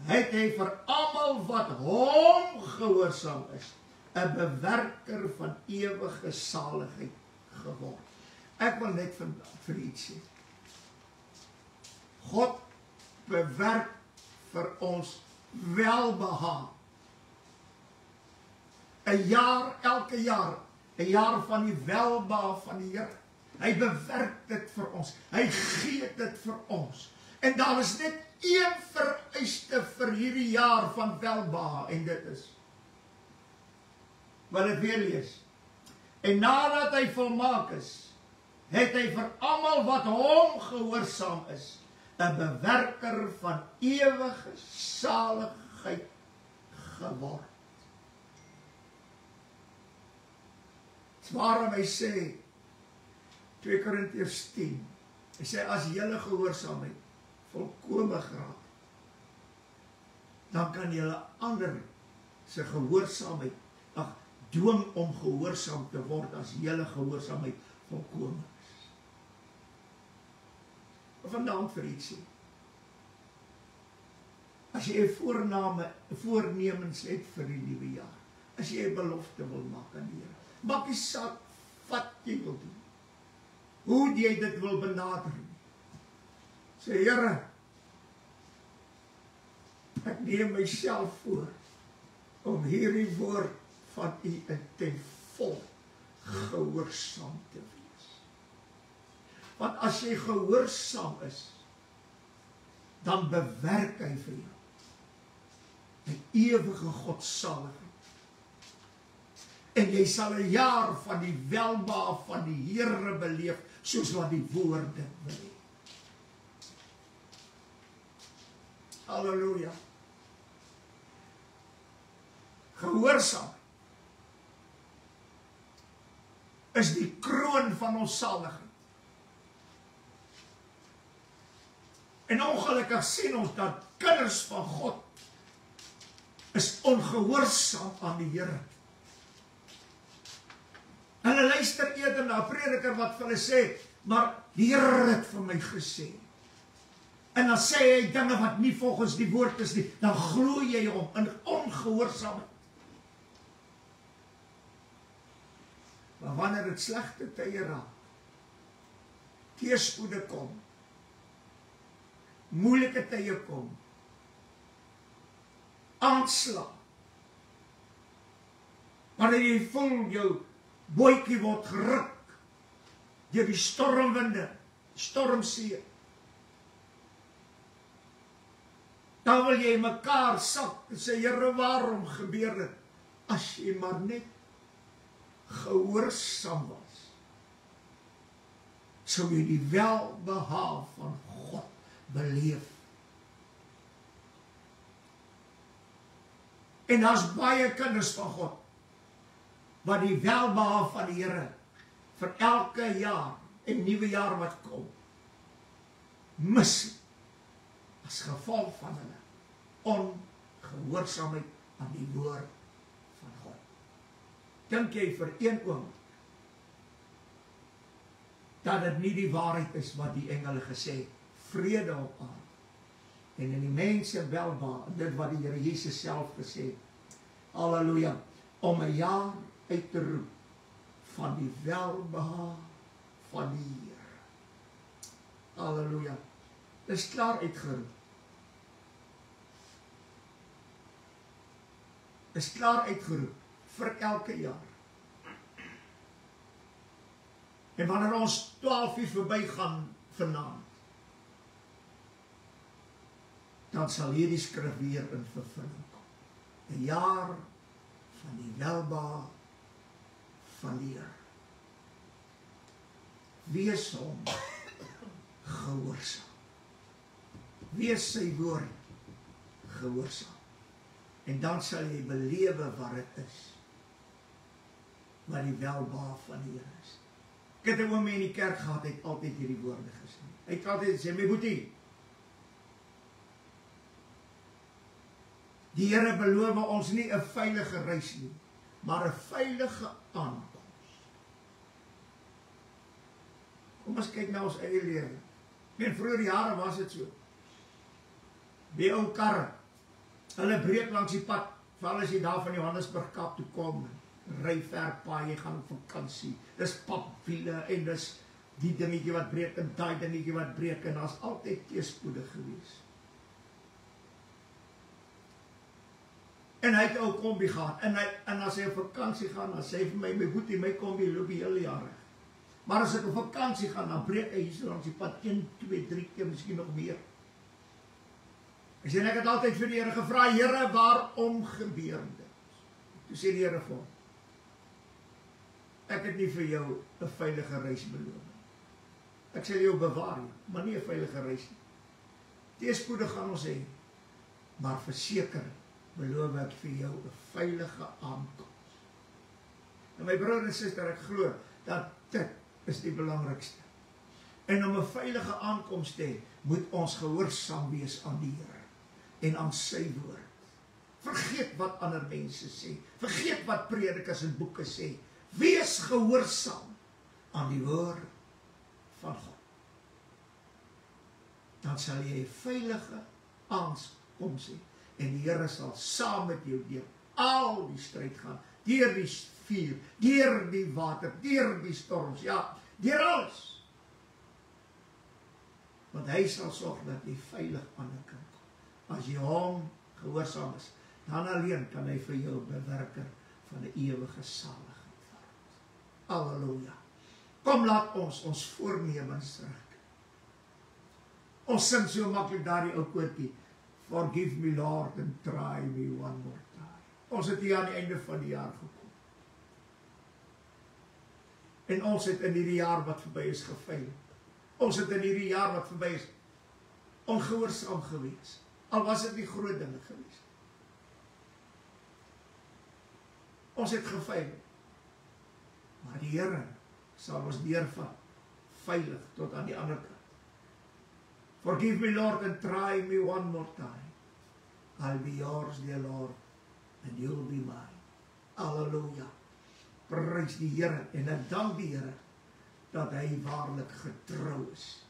het hy vir almal wat hom gehoorsaam is, 'n bewerker van ewige saligheid geword. Ek wil net vir iets sê. God bewerk vir ons welbehae. 'n jaar, elke jaar, 'n jaar van die welbehae van die Here. Hy bewerk dit vir ons. Hy gee dit vir ons. En daar is net een vereiste vir hierdie jaar van welbehae, en dit is, wil ek weer lees. En nadat hy volmaak is, het hy vir almal wat hom gehoorsaam is, 'n bewerker van ewige saligheid geword. Dis waarom hy sê, 2 Korintiërs 10, hy sê, as julle gehoorsaamheid volkome geraak, dan kan julle ander se gehoorsaamheid dwing om gehoorsaam te word, as julle gehoorsaamheid volkome is. Vandaan vir iets sê. As jy 'n voornemens het vir die nuwe jaar, as jy 'n belofte wil maak aan die Here, maak nie saak wat jy wil doen, hoe jy dit wil benader. Sê, Here, ek neem myself voor om hierdie woord van U ten volle gehoorsaam te wees. Want as jy gehoorsaam is, dan bewerk hy vir jou die ewige godsaligheid. En jy sal 'n jaar van die welbehae van die Here beleef, soos wat die woorde wil hê. Halleluja. Gehoorsaam is die kroon van ons saligheid. En ongelukkig sien ons dat kinders van God is ongehoorsaam aan die Here. Hulle luister eerder na 'n prediker wat vir hulle sê, maar die Here het vir my gesê. En dan sê hy dinge wat nie volgens die woord is nie, dan glo jy hom in ongehoorsaamheid. Maar wanneer dit slegte tye raak, teëspoede kom, moeilike tye kom, aanslag, wanneer jy voel jou bootjie word geruk deur die stormwinde, stormsee, dan wil jy mekaar sak en sê, Here, waarom gebeur dit? As jy maar net gehoorsaam was, sou jy die welbehae van God beleef. En daar's baie kinders van God, wat die welbehae van die Here, vir elke jaar, en nuwe jaar wat kom, mis, as gevolg van hulle, ongehoorsaamheid aan die woord van God. Dink jy vir een oomblik, dat dit nie die waarheid is wat die engele gesê, vrede op aarde, en in die mense welbehae, dit wat die Here Jesus self gesê, halleluja, om 'n jaar uit te roep, van die welbehae van die Here. Halleluja, dit is klaar uitgeroep. Is klaar uitgeroep, vir elke jaar. En wanneer ons 12 uur verby gaan vanaand, dan sal hierdie skrif weer in vervulling kom. 'n jaar van die welbehae van die Here. Wees hom gehoorsaam. Wees sy woord gehoorsaam. En dan sal jy belewe wat dit is, wat die welbehae van die Here is. Ek het 'n oomie in die kerk gehad, hy het altyd hierdie woorde gesê. Hy het altyd gesê, my boetie, die Here beloof ons nie 'n veilige reis nie, maar 'n veilige aankoms. Kom ons kyk na ons eie lewe. In vroeër jare was dit so. Die ou karre, hulle breek langs die pad, veral as jy daar van Johannesburg Kaap toe kom, ry ver paai, jy gaan op vakansie, dis papwiele en dis die dingetjie wat breek en daai dingetjie wat breek en daar's altyd teëspoede gewees. En hy het 'n ou kombi gehad, en as hy op vakansie gaan, dan sê hy vir my boetie, my kombi loop die hele jaar reg. Maar as ek op vakansie gaan, dan breek hy hier so langs die pad 1, 2, 3 keer, miskien nog meer. Ek sê, ek het altyd vir die Here gevra, Here, waarom gebeur dit? Toe sê die Here vir hom, ek het nie vir jou 'n veilige reis beloof. Ek sal jou bewaar, maar nie 'n veilige reis nie. Teëspoede gaan ons hê, maar verseker beloof ek vir jou 'n veilige aankoms. En my broer en suster, ek glo dat dit is die belangrikste. En om 'n veilige aankoms te hê, moet ons gehoorsaam wees aan die Here en aan sy woord. Vergeet wat ander mense sê. Vergeet wat predikers en boeke sê. Wees gehoorsaam aan die woord van God. Dan sal jy 'n veilige aankoms hê. En die Here sal saam met jou deur al die stryd gaan, deur die vuur, deur die water, deur die storms, ja, deur alles. Want hy sal sorg dat jy veilig aan die kant kom. As jy hom gehoorsaam is, dan alleen kan hy vir jou bewerker van 'n ewige saligheid word. Halleluja. Kom, laat ons voornemens terug. Ons sing so maklik daardie ou koortjie, Forgive me, Lord, and try me one more time. Ons het hier aan die einde van die jaar gekom. En ons het in hierdie jaar wat verby is gefaal. Ons het in hierdie jaar wat verby is ongehoorsaam gewees. Al was dit nie groot dinge gewees. Ons het gefaal. Maar die Here sal ons deurvat veilig tot aan die ander kant. Forgive me, Lord, and try me one more time. I'll be yours, dear Lord, and you'll be mine. Halleluja. Prys die Here, en ek dank die Here, dat hy waarlik getrou is.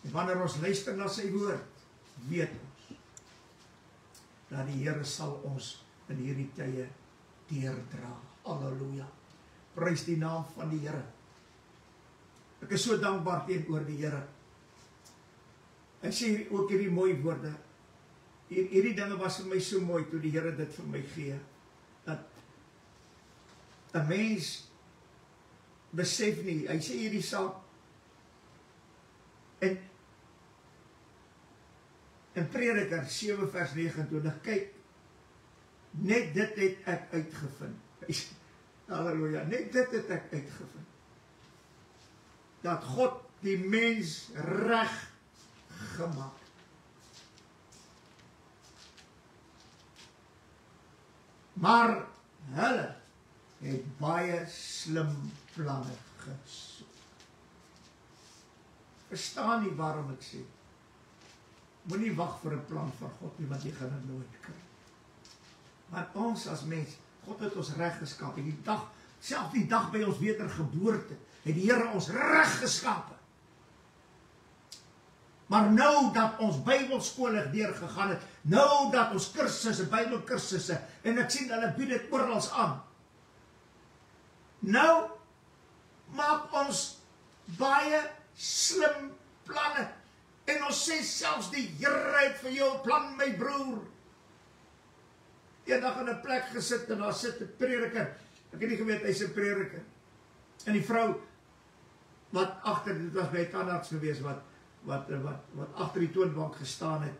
En wanneer ons luister na sy woord, weet ons, dat die Here sal ons in hierdie tye deurdra. Halleluja. Prys die naam van die Here. Ek is so dankbaar teenoor die Here. Ek sê ook hierdie mooi woorde. Hierdie dinge was vir my so mooi toe die Here dit vir my gee. Dat 'n mens besef nie, hy sê hierdie saak in Prediker 7 vers 29, kyk, net dit het ek uitgevind. Halleluja, net dit het ek uitgevind. Dat God die mens reg gemaak. Maar hulle het baie slim planne gesoek. Verstaan nie waarom ek sê. Moenie wag vir 'n plan van God nie, want jy gaan dit nooit kry. Want ons as mens, God het ons reg geskaap. Die dag, selfs die dag by ons wedergeboorte, het die Here ons reg geskaap. Maar nou dat ons Bybelskole deurgegaan het, nou dat ons kursusse, Bybelkursusse, en ek sien hulle bied dit oral aan. Nou maak ons baie slim planne. En ons sê selfs die Here het vir jou 'n plan, my broer. Eendag in 'n plek gesit en daar sit 'n prediker. Ek het nie geweet hy's 'n prediker. En die vrou wat agter, dit was by 'n tandarts gewees wat agter die toonbank gestaan het,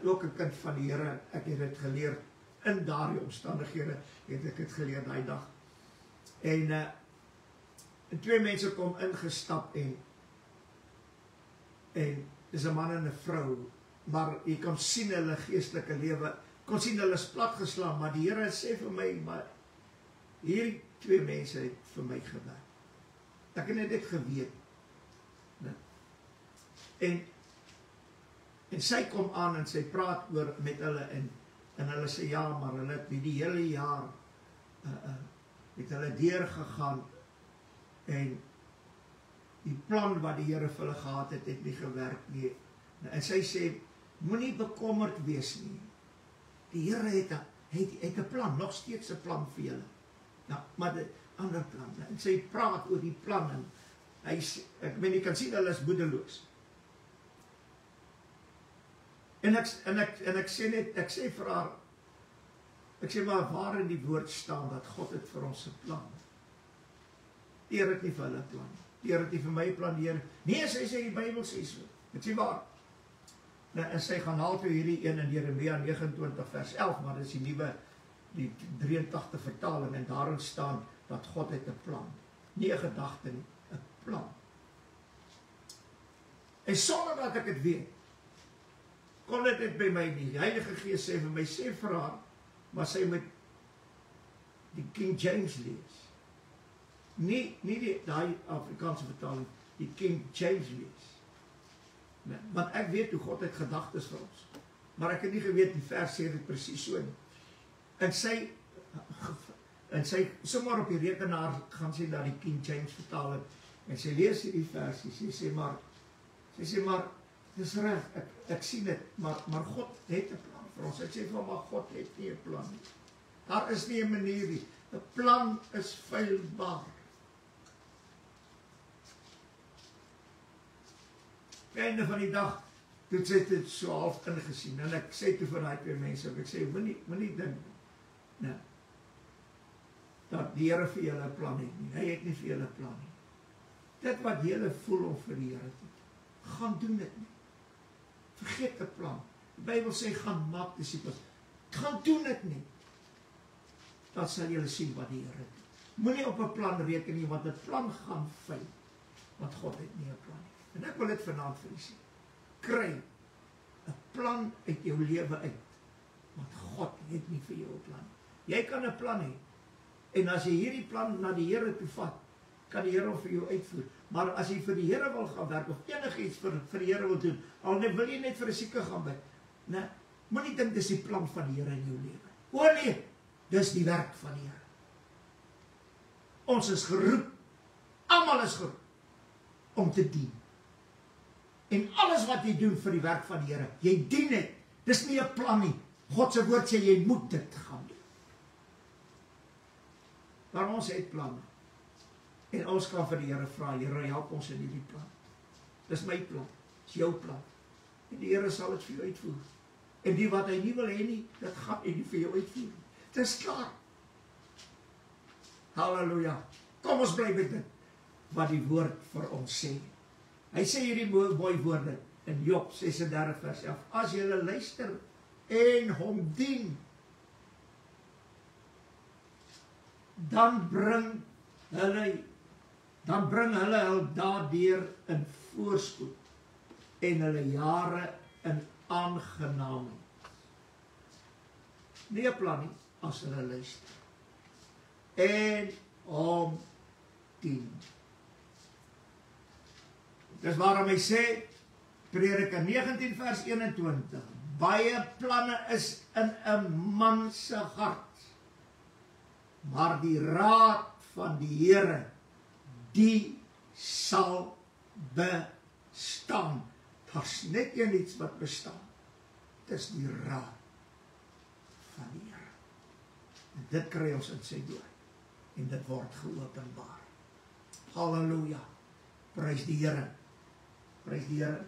ook 'n kind van die Here. Ek het dit geleer in daardie omstandighede, het ek dit geleer daai dag. En twee mense kom ingestap en dis 'n man en 'n vrou, maar jy kan sien hulle geestelike lewe, kon sien hulle is platgeslaan, maar die Here sê vir my, maar hierdie twee mense het vir my gewerk. Ek het net dit geweet. En sy kom aan en sy praat oor met hulle en hulle sê ja, maar hulle het die hele jaar het hulle deurgegaan en die plan wat die Here vir hulle gehad het, het nie gewerk nie. En sy sê, moenie bekommerd wees nie. Die Here het 'n plan, nog steeds 'n plan vir julle. Nou, maar 'n ander plan. En sy praat oor die plan en ek meen, jy kan sien hulle is moedeloos. En ek sê net, ek sê vir haar, ek sê maar waar in die woord staan dat God het vir ons 'n plan. Die Here het nie vir hulle 'n plan. Die Here het nie vir my 'n plan, die Here. Nee, sy sê die Bybel sê so. Dit sê waar. En sy gaan haal toe hierdie een in Jeremia 29 vers 11, maar dit is die nuwe, die 83 vertaling, en daarin staan dat God het 'n plan. Nie 'n gedagte nie, 'n plan. En sonder dat ek dit weet, kom dit net by my nie. Die Heilige Gees sê vir my, sê vir haar, maar sy moet die King James lees. Nie die Afrikaanse vertaling, die King James lees. Nee, want ek weet hoe God het gedagtes vir ons. Maar ek het nie geweet die vers sê dit presies so nie. En sy sommer op die rekenaar gaan sy na die King James vertaling en sy lees hierdie versie. Sy sê maar dis reg, ek sien dit, maar God het 'n plan vir ons. Ek sê vir maar God het nie 'n plan nie. Daar is nie 'n manier nie. 'n plan is feilbaar. Einde van die dag, toe sy dit so half ingesien, en ek sê toe vir die twee mense, ek sê, moenie dink, nee, dat die Here vir julle 'n plan het nie, hy het nie vir julle 'n plan nie. Dit wat julle voel om vir die Here te doen, gaan doen dit nie. Vergeet 'n plan. Die Bybel sê, gaan maak disippels, gaan doen dit nie. Dan sal julle sien wat die Here doen. Moenie op 'n plan reken nie, want 'n plan gaan faal, want God het nie 'n plan nie. En ek wil dit vanaand vir u sê. Kry 'n plan uit jou lewe uit. Want God het nie vir jou 'n plan. Jy kan 'n plan hê. En as jy hierdie plan na die Here toe vat, kan die Here hom vir jou uitvoer. Maar as jy vir die Here wil gaan werk of enigiets vir die Here wil doen, al wil jy net vir 'n sieke gaan bid, nee, moenie dink dis die plan van die Here in jou lewe. O nee, dis die werk van die Here. Ons is geroep, almal is geroep om te dien. En alles wat jy doen vir die werk van die Here, jy dien dit. Dis nie 'n plan nie. God se woord sê jy moet dit gaan doen. Maar ons het planne. En ons kan vir die Here vra, Here, help ons in hierdie plan. Dis my plan, dis jou plan. En die Here sal dit vir jou uitvoer. En die wat hy nie wil hê nie, dit gaan hy nie vir jou uitvoer. Dis klaar. Halleluja. Kom ons bly by dit wat die woord vir ons sê. Hy sê hierdie mooi woorde in Job 36 vers 11. As julle luister en hom dien, dan bring hulle hul daardeur in voorspoed en hulle jare in aangenaamheid. Nie 'n plan nie, as hulle luister. En hom dien. Dis waarom hy sê, Prediker 19 vers 21, baie planne is in 'n man se hart, maar die raad van die Here, die sal bestaan. Daar's net iets wat bestaan. Dis die raad van die Here. En dit kry ons in sy woord. En dit word geopenbaar. Halleluja. Prys die Here. Prys die Here.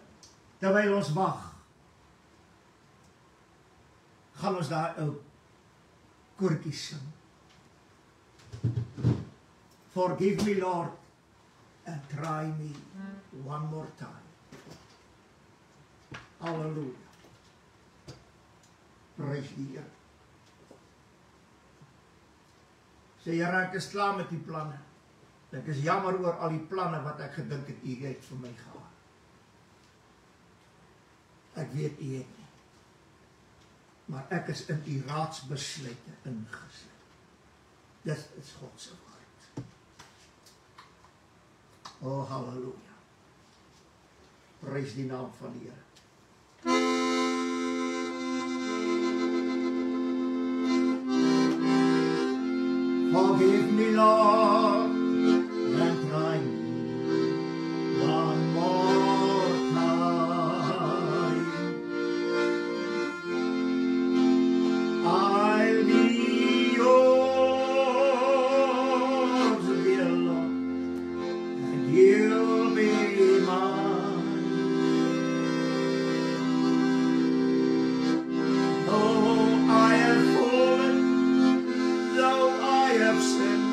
Terwyl ons wag, gaan ons daar 'n koortjie sing. Forgive me, Lord, and try me one more time. Halleluja. Prys die Here. Sê, Here, ek is klaar met die planne. Ek is jammer oor al die planne wat ek gedink het, U het vir my gehad. Ek weet U het nie. Maar ek is in U raadsbesluite ingesluit. Dit is God se woord. Oh, halleluja. Prys die naam van die Here. Forgive me, Lord, and try me one more time. I'll be yours, dear Lord, and you'll be mine. Though I have fallen, though I have sinned,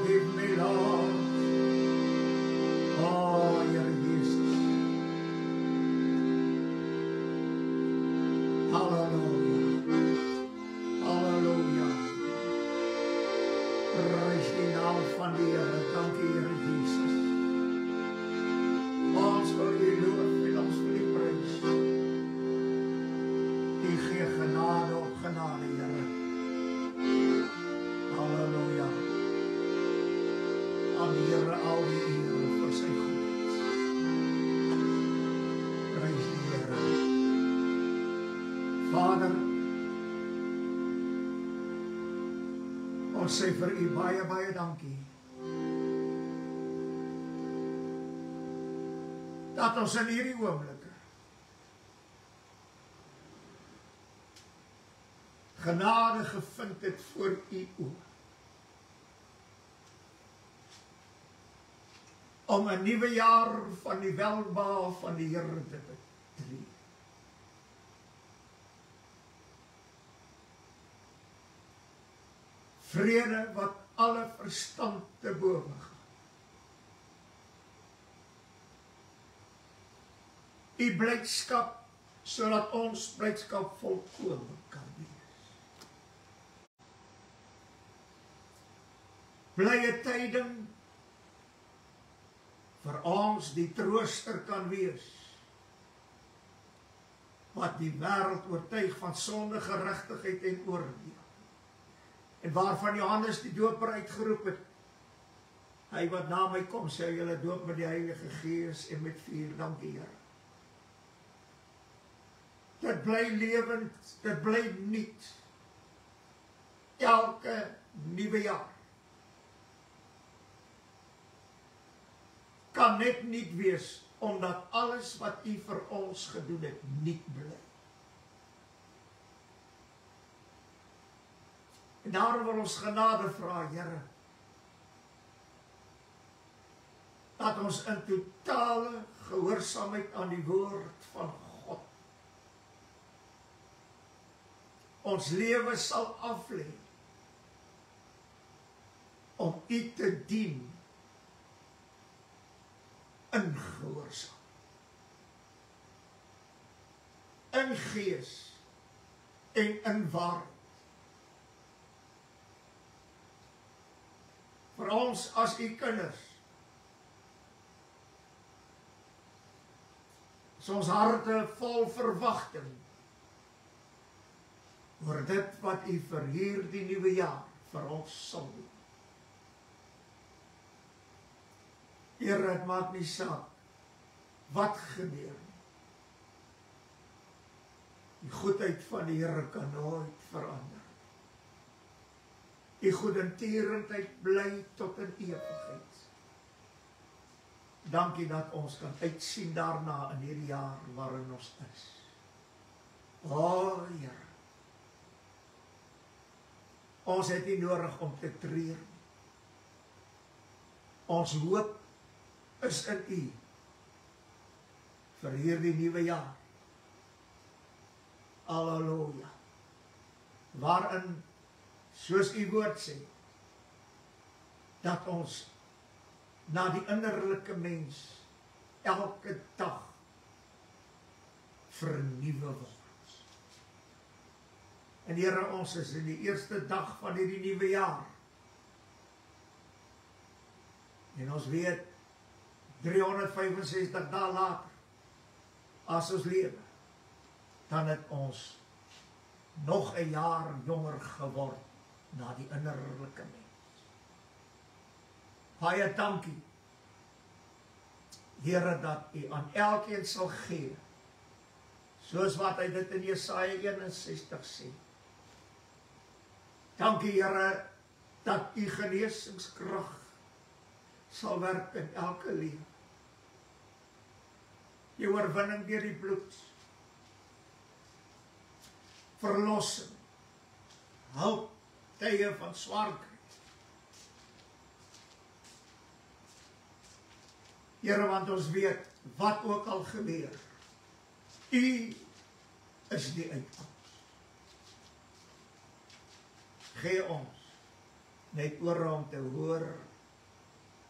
Forgive me, Lord. Oh, Here Jesus. Hallelujah. Hallelujah. Prys die naam van die Here. Dankie, Here Jesus. Ons wil U loof en ons wil U prys. U gee genade op genade, Here. Halleluja. Aan die Here al die eer vir sy goedheid. Prys die Here. Vader, ons sê vir U baie, baie dankie. Dat ons in hierdie oomblikke genade gevind het voor U oë. Om 'n nuwe jaar van die welbehae van die Here te betree. Vrede wat alle verstand te bowe gaan. U blydskap, sodat ons blydskap volkome kan wees. Blye tyding vir ons die trooster kan wees, wat die wêreld oortuig van sonde, geregtigheid en oordeel. En waarvan Johannes die doper uitgeroep het, hy wat na my kom, sê julle doop met die Heilige Gees en met vuur, dankie Here. Dit bly lewend, dit bly nuut. Elke nuwe jaar kan net nuut wees, omdat alles wat U vir ons gedoen het, nuut bly. En daarom wil ons genade vra, Here, dat ons in totale gehoorsaamheid aan die woord van God ons lewe sal aflê om U te dien in gehoorsaam, in gees en in waarheid. Vir ons as U kinders is ons harte vol verwagting oor dit wat U vir hierdie nuwe jaar vir ons sal doen. Here, het maak nie saak wat gebeur nie. Die goedheid van die Here kan nooit verander. Die goedertierendheid bly tot in ewigheid. Dankie dat ons kan uitsien daarna in hierdie jaar waarin ons is. O Here, ons het nie nodig om te treur. Ons hoop is in U vir hierdie nuwe jaar. Halleluja. Waarin, soos U woord sê, dat ons na die innerlike mens elke dag vernuwe word. En Here, ons is in die eerste dag van hierdie nuwe jaar. En ons weet 365 dae later, as ons lewe, dan het ons nog 'n jaar jonger geword na die innerlike mens. Baie dankie, Here, dat U aan elkeen sal gee, soos wat hy dit in Jesaja 61 sê. Dankie, Here, dat U genesingskrag sal werk in elke lewe. Die oorwinning deur die bloed, verlossing, hulp, tye van swaar kry. Here, want ons weet, wat ook al gebeur, U is die uitkoms. Gee ons net oor om te hoor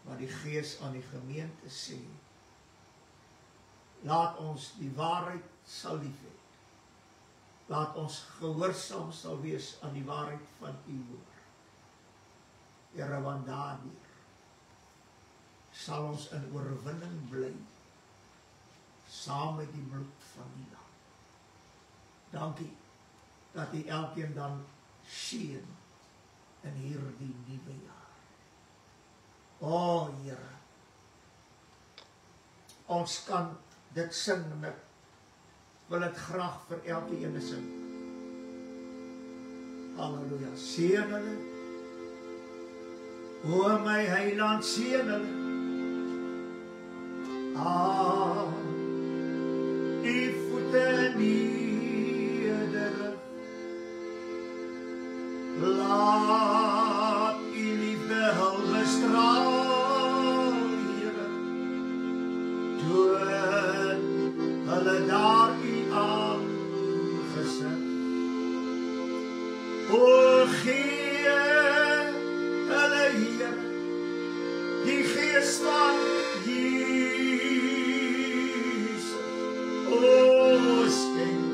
wat die Gees aan die gemeente sê. Laat ons die waarheid sal lief hê. Laat ons gehoorsaam sal wees aan die waarheid van u woord. Here, want daardeur sal ons in oorwinning bly, saam met die bloed van die Lam. Dankie dat u elkeen dan seën in hierdie nuwe jaar. O Here, ons kan dit sing en ek wil het graag vir elkeen sing. Halleluja, seën hulle. O my Heiland, seën hulle. Die voete nederig. Laat u liefde hul bestraal, Here. Toon hulle daar u aangesig. O gee hulle, Here, die Gees van skenk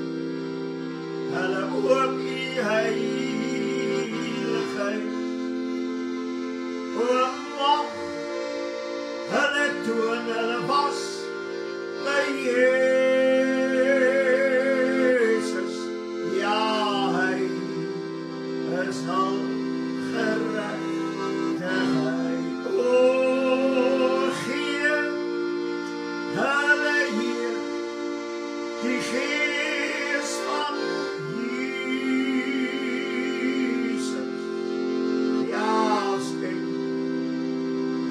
hulle ook u heiligheid. O mag hulle toon hulle was by Jesus. Ja, hy is al geregtigheid. O gee hulle hier die Gees van Jesus. Ja, skenk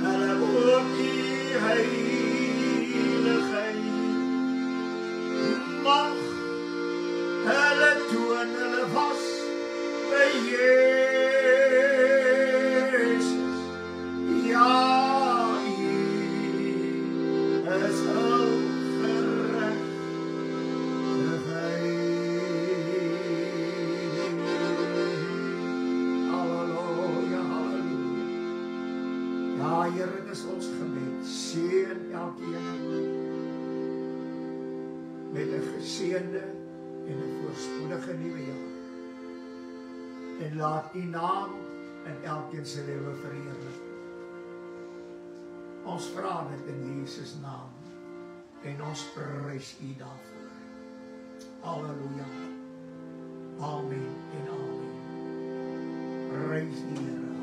hulle ook die heiligheid. Mag hulle toon hulle was by Jesus. Ja, u is al Here, dit is ons gebed. Seën elkeen met 'n geseënde en 'n voorspoedige nuwe jaar. En laat u naam in elkeen se lewe verheerlik. Ons vra dit in Jesus naam en ons prys u daarvoor. Halleluja. Amen en amen. Prys die Here.